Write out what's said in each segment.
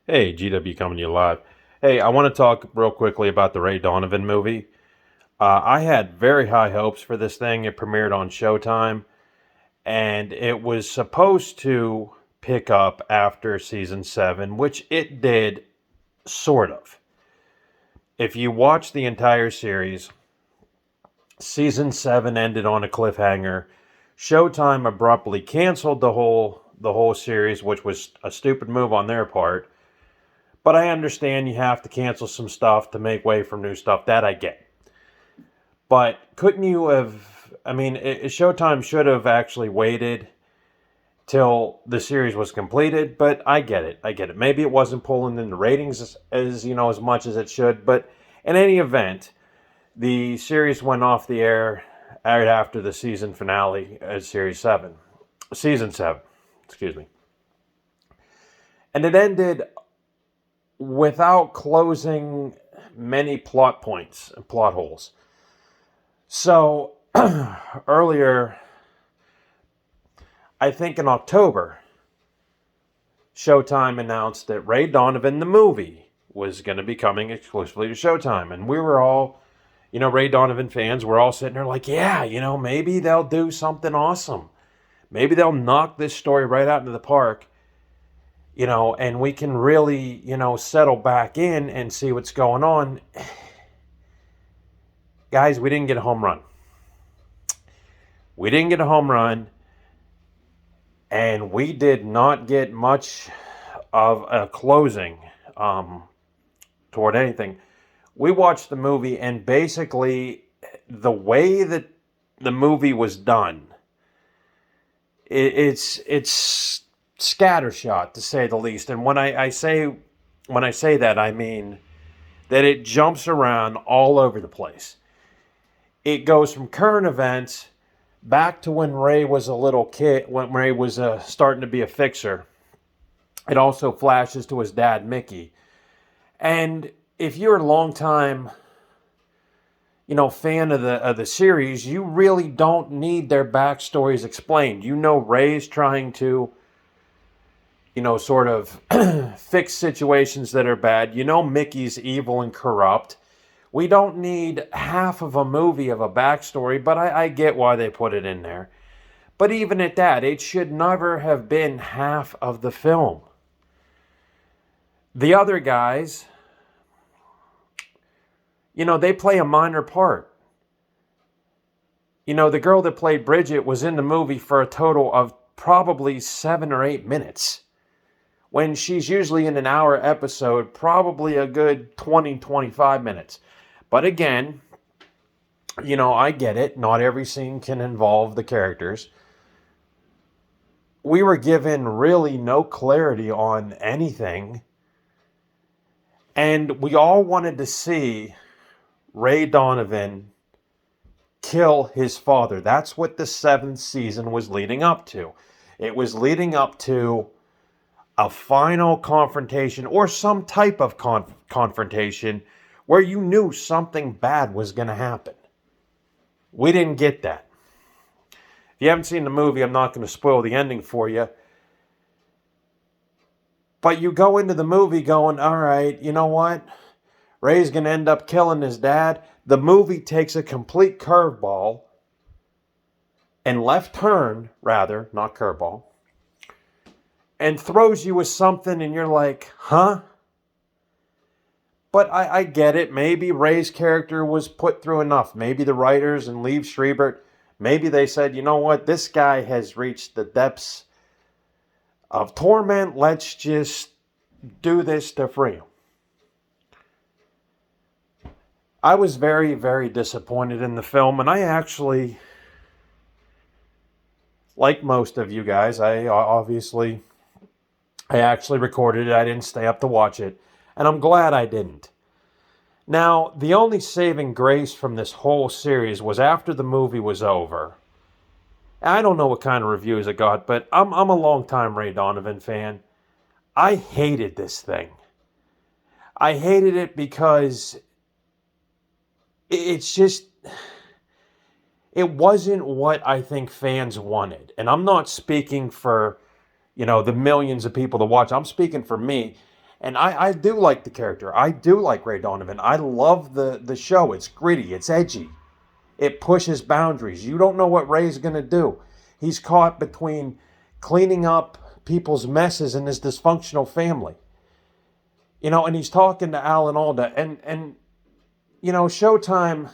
Hey, GW coming to you live. Hey, I want to talk real quickly about the Ray Donovan movie. I had very high hopes for this thing. It premiered on Showtime, and it was supposed to pick up after season 7, which it did, sort of. If you watch the entire series, season 7 ended on a cliffhanger. Showtime abruptly canceled the whole series, which was a stupid move on their part. But I understand you have to cancel some stuff to make way for new stuff. That I get. But couldn't you have? I mean, Showtime should have actually waited till the series was completed. But I get it. I get it. Maybe it wasn't pulling in the ratings as much as it should. But in any event, the series went off the air right after the season finale at season 7. Excuse me, and it ended without closing many plot points and plot holes. So earlier, I think in October, Showtime announced that Ray Donovan, the movie, was going to be coming exclusively to Showtime. And we were all, Ray Donovan fans, we're all sitting there like, yeah, maybe they'll do something awesome. Maybe they'll knock this story right out into the park, and we can really, settle back in and see what's going on. Guys, we didn't get a home run. We didn't get a home run, and we did not get much of a closing toward anything. We watched the movie, and basically, the way that the movie was done, it's scattershot to say the least. And when I say that, I mean that it jumps around all over the place. It goes from current events back to when Ray was a little kid, when Ray was starting to be a fixer. It also flashes to his dad, Mickey. And if you're a long time, fan of the series, you really don't need their backstories explained. Ray's trying to, sort of fix situations that are bad. Mickey's evil and corrupt. We don't need half of a movie of a backstory, but I get why they put it in there. But even at that, it should never have been half of the film. The other guys, they play a minor part. The girl that played Bridget was in the movie for a total of probably 7 or 8 minutes. When she's usually in an hour episode, probably a good 20, 25 minutes. But again, I get it. Not every scene can involve the characters. We were given really no clarity on anything. And we all wanted to see Ray Donovan kill his father. That's what the 7th season was leading up to. It was leading up to a final confrontation or some type of confrontation where you knew something bad was going to happen. We didn't get that. If you haven't seen the movie, I'm not going to spoil the ending for you. But you go into the movie going, all right, you know what? Ray's going to end up killing his dad. The movie takes a complete curveball and left turn, rather, not curveball, and throws you with something and you're like, huh? But I get it. Maybe Ray's character was put through enough. Maybe the writers and Liev Schreiber, maybe they said, you know what? This guy has reached the depths of torment. Let's just do this to free him. I was very, very disappointed in the film. And I actually, like most of you guys, I actually recorded it. I didn't stay up to watch it. And I'm glad I didn't. Now, the only saving grace from this whole series was after the movie was over. I don't know what kind of reviews it got, but I'm a longtime Ray Donovan fan. I hated this thing. I hated it because it's just, it wasn't what I think fans wanted. And I'm not speaking for, the millions of people to watch. I'm speaking for me. And I do like the character. I do like Ray Donovan. I love the show. It's gritty. It's edgy. It pushes boundaries. You don't know what Ray's going to do. He's caught between cleaning up people's messes in his dysfunctional family. And he's talking to Alan Alda. And Showtime,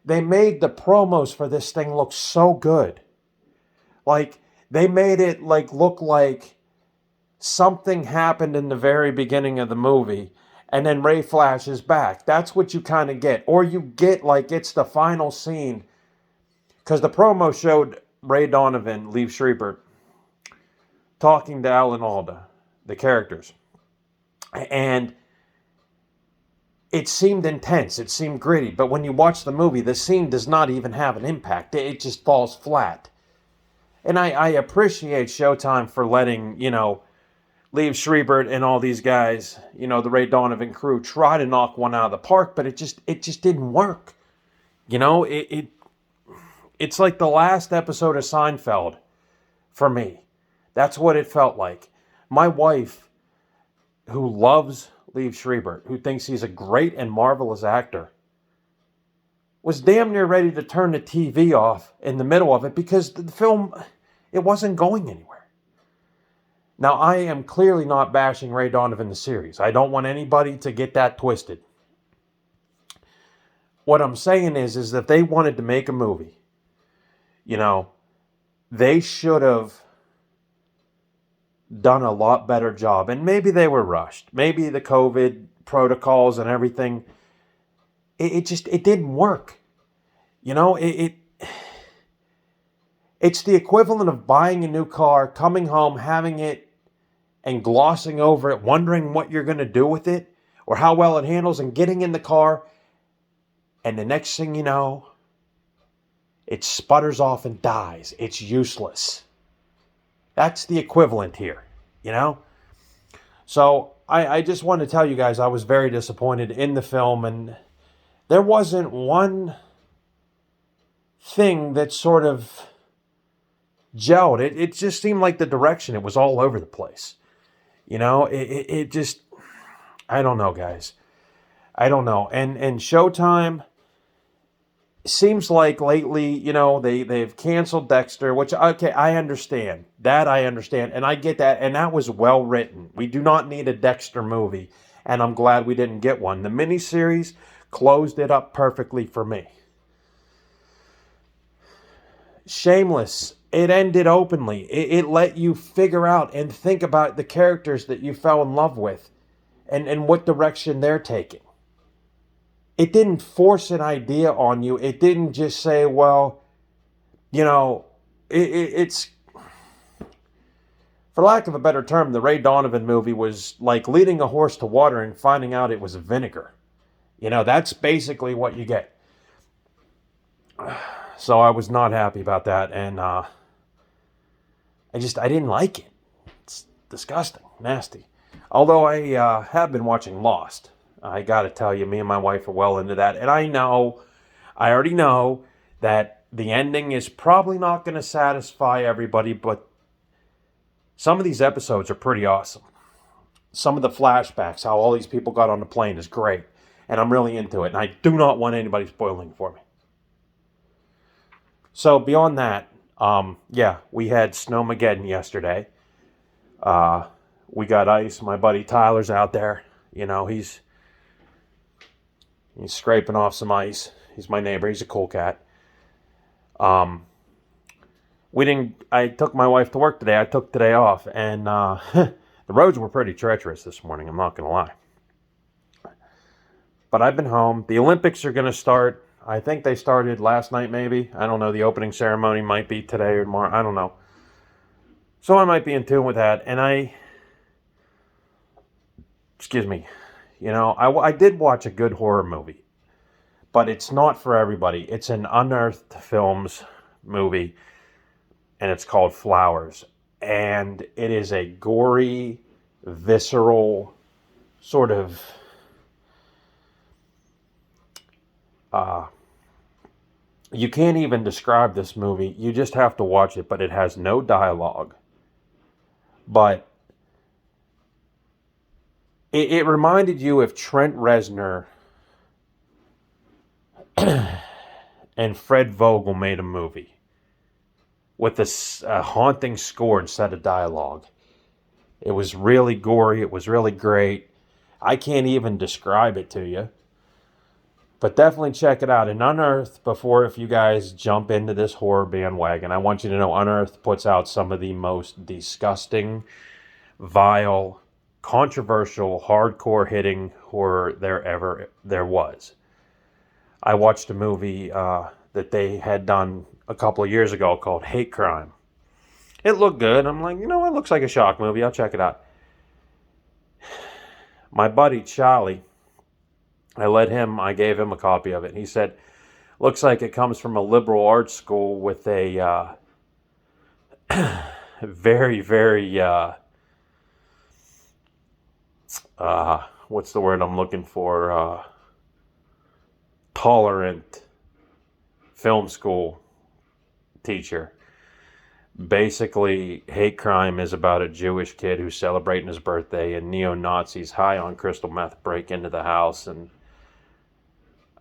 they made the promos for this thing look so good. Like, they made it look like something happened in the very beginning of the movie, and then Ray flashes back. That's what you kind of get. Or you get like it's the final scene, because the promo showed Ray Donovan, Liev Schreiber, talking to Alan Alda, the characters. And it seemed intense. It seemed gritty. But when you watch the movie, the scene does not even have an impact. It just falls flat. And I appreciate Showtime for letting, Liev Schreiber and all these guys, the Ray Donovan crew, try to knock one out of the park, but it just didn't work. It's like the last episode of Seinfeld for me. That's what it felt like. My wife, who loves Liev Schreiber, who thinks he's a great and marvelous actor, was damn near ready to turn the TV off in the middle of it because the film, it wasn't going anywhere. Now, I am clearly not bashing Ray Donovan the series. I don't want anybody to get that twisted. What I'm saying is that if they wanted to make a movie, they should have done a lot better job. And maybe they were rushed. Maybe the COVID protocols and everything, it didn't work. It's the equivalent of buying a new car, coming home, having it, and glossing over it, wondering what you're going to do with it, or how well it handles, and getting in the car, and the next thing you know, it sputters off and dies. It's useless. That's the equivalent here, So I just want to tell you guys I was very disappointed in the film, and there wasn't one thing that sort of gelled. It just seemed like the direction, it was all over the place. It just, I don't know, guys. I don't know. And Showtime seems like lately, they've canceled Dexter, which, okay, I understand. That I understand. And I get that. And that was well written. We do not need a Dexter movie. And I'm glad we didn't get one. The miniseries closed it up perfectly for me. Shameless. It ended openly. It let you figure out and think about the characters that you fell in love with and what direction they're taking. It didn't force an idea on you. It didn't just say, well, it's, for lack of a better term, the Ray Donovan movie was like leading a horse to water and finding out it was vinegar. That's basically what you get. So I was not happy about that, and I didn't like it. It's disgusting, nasty. Although I have been watching Lost. I got to tell you, me and my wife are well into that. And I already know that the ending is probably not going to satisfy everybody, but some of these episodes are pretty awesome. Some of the flashbacks, how all these people got on the plane, is great. And I'm really into it. And I do not want anybody spoiling it for me. So beyond that, we had Snowmageddon yesterday. We got ice. My buddy Tyler's out there. He's scraping off some ice. He's my neighbor. He's a cool cat. I took my wife to work today. I took today off, and the roads were pretty treacherous this morning. I'm not going to lie. But I've been home. The Olympics are going to start. I think they started last night, maybe. I don't know. The opening ceremony might be today or tomorrow. I don't know. So I might be in tune with that. And excuse me. I did watch a good horror movie. But it's not for everybody. It's an Unearthed Films movie. And it's called Flowers. And it is a gory, visceral, sort of you can't even describe this movie. You just have to watch it, but it has no dialogue. But it reminded you if Trent Reznor and Fred Vogel made a movie with a haunting score instead of dialogue. It was really gory. It was really great. I can't even describe it to you. But definitely check it out. And Unearthed, before if you guys jump into this horror bandwagon, I want you to know Unearthed puts out some of the most disgusting, vile, controversial, hardcore hitting horror there was. I watched a movie that they had done a couple of years ago called Hate Crime. It looked good. I'm like, you know what? It looks like a shock movie. I'll check it out. My buddy Charlie, I gave him a copy of it. And he said, looks like it comes from a liberal arts school with a very, very, what's the word I'm looking for? Tolerant film school teacher. Basically, Hate Crime is about a Jewish kid who's celebrating his birthday, and neo-Nazis high on crystal meth break into the house, and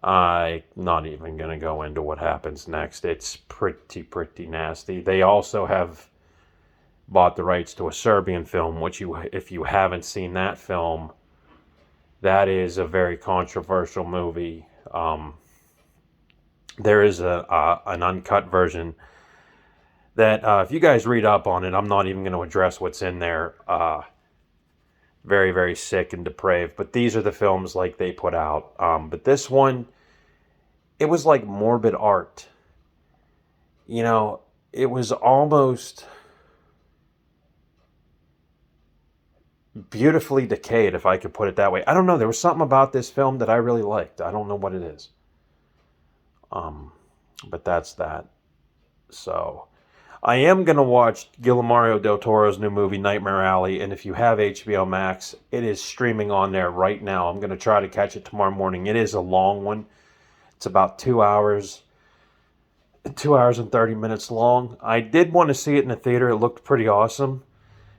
I'm not even going to go into what happens next. It's pretty nasty. They also have bought the rights to a Serbian film, which if you haven't seen that film, that is a very controversial movie. There is an uncut version that if you guys read up on it, I'm not even going to address what's in there. Very, very sick and depraved. But these are the films like they put out. But this one, it was like morbid art. You know, it was almost beautifully decayed, if I could put it that way. I don't know. There was something about this film that I really liked. I don't know what it is. But that's that. So I am going to watch Guillermo del Toro's new movie, Nightmare Alley, and if you have HBO Max, it is streaming on there right now. I'm going to try to catch it tomorrow morning. It is a long one. It's about 2 hours and 30 minutes long. I did want to see it in the theater. It looked pretty awesome.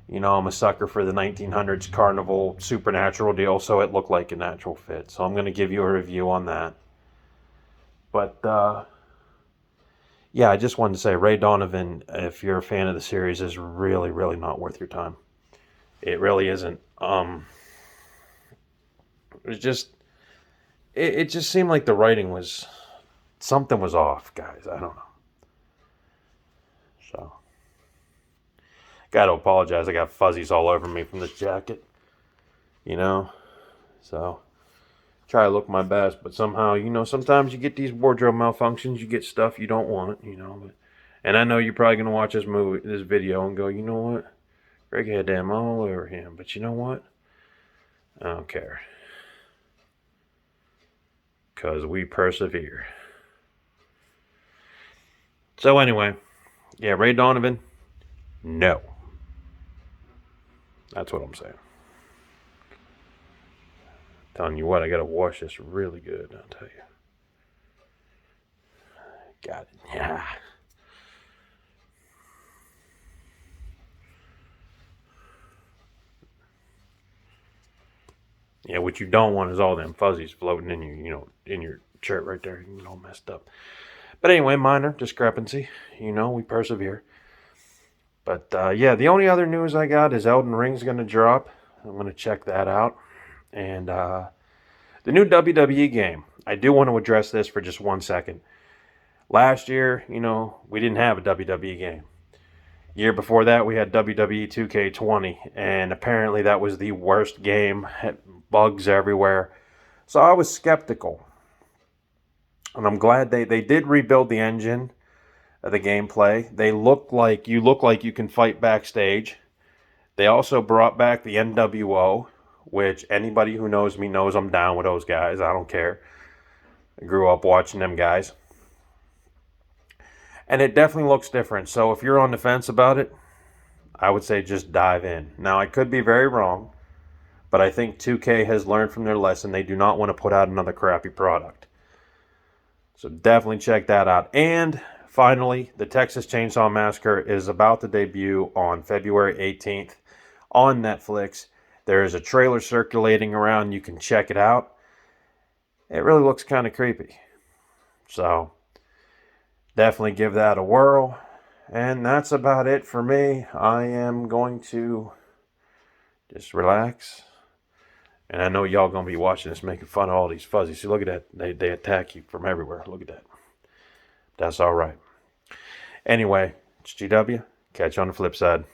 You know, I'm a sucker for the 1900s carnival supernatural deal, so it looked like a natural fit. So I'm going to give you a review on that. But, yeah, I just wanted to say Ray Donovan, if you're a fan of the series, is really, really not worth your time. It really isn't. It just seemed like the writing something was off, guys. I don't know. So, got to apologize. I got fuzzies all over me from this jacket, you know. So, try to look my best, but somehow, you know, sometimes you get these wardrobe malfunctions, you get stuff you don't want, you know. And I know you're probably going to watch this video and go, you know what? Greg had them all over him, but you know what? I don't care. Because we persevere. So anyway, yeah, Ray Donovan, no. That's what I'm saying. Telling you what, I gotta wash this really good, I'll tell you. Got it. Yeah. Yeah, what you don't want is all them fuzzies floating in in your shirt right there. You get all messed up. But anyway, minor discrepancy. You know, we persevere. But yeah, the only other news I got is Elden Ring's gonna drop. I'm gonna check that out. And the new WWE game. I do want to address this for just 1 second. Last year, you know, we didn't have a WWE game. Year before that, we had WWE 2K20, and apparently that was the worst game. Had bugs everywhere. So I was skeptical. And I'm glad they did rebuild the engine of the gameplay. You look like you can fight backstage. They also brought back the NWO, which anybody who knows me knows I'm down with those guys. I don't care. I grew up watching them guys. And it definitely looks different. So if you're on the fence about it, I would say just dive in. Now, I could be very wrong, but I think 2K has learned from their lesson. They do not want to put out another crappy product. So definitely check that out. And finally, the Texas Chainsaw Massacre is about to debut on February 18th on Netflix. There is a trailer circulating around. You can check it out. It really looks kind of creepy. So definitely give that a whirl. And that's about it for me. I am going to just relax. And I know y'all going to be watching this making fun of all these fuzzies. See, look at that. They attack you from everywhere. Look at that. That's all right. Anyway, it's GW. Catch you on the flip side.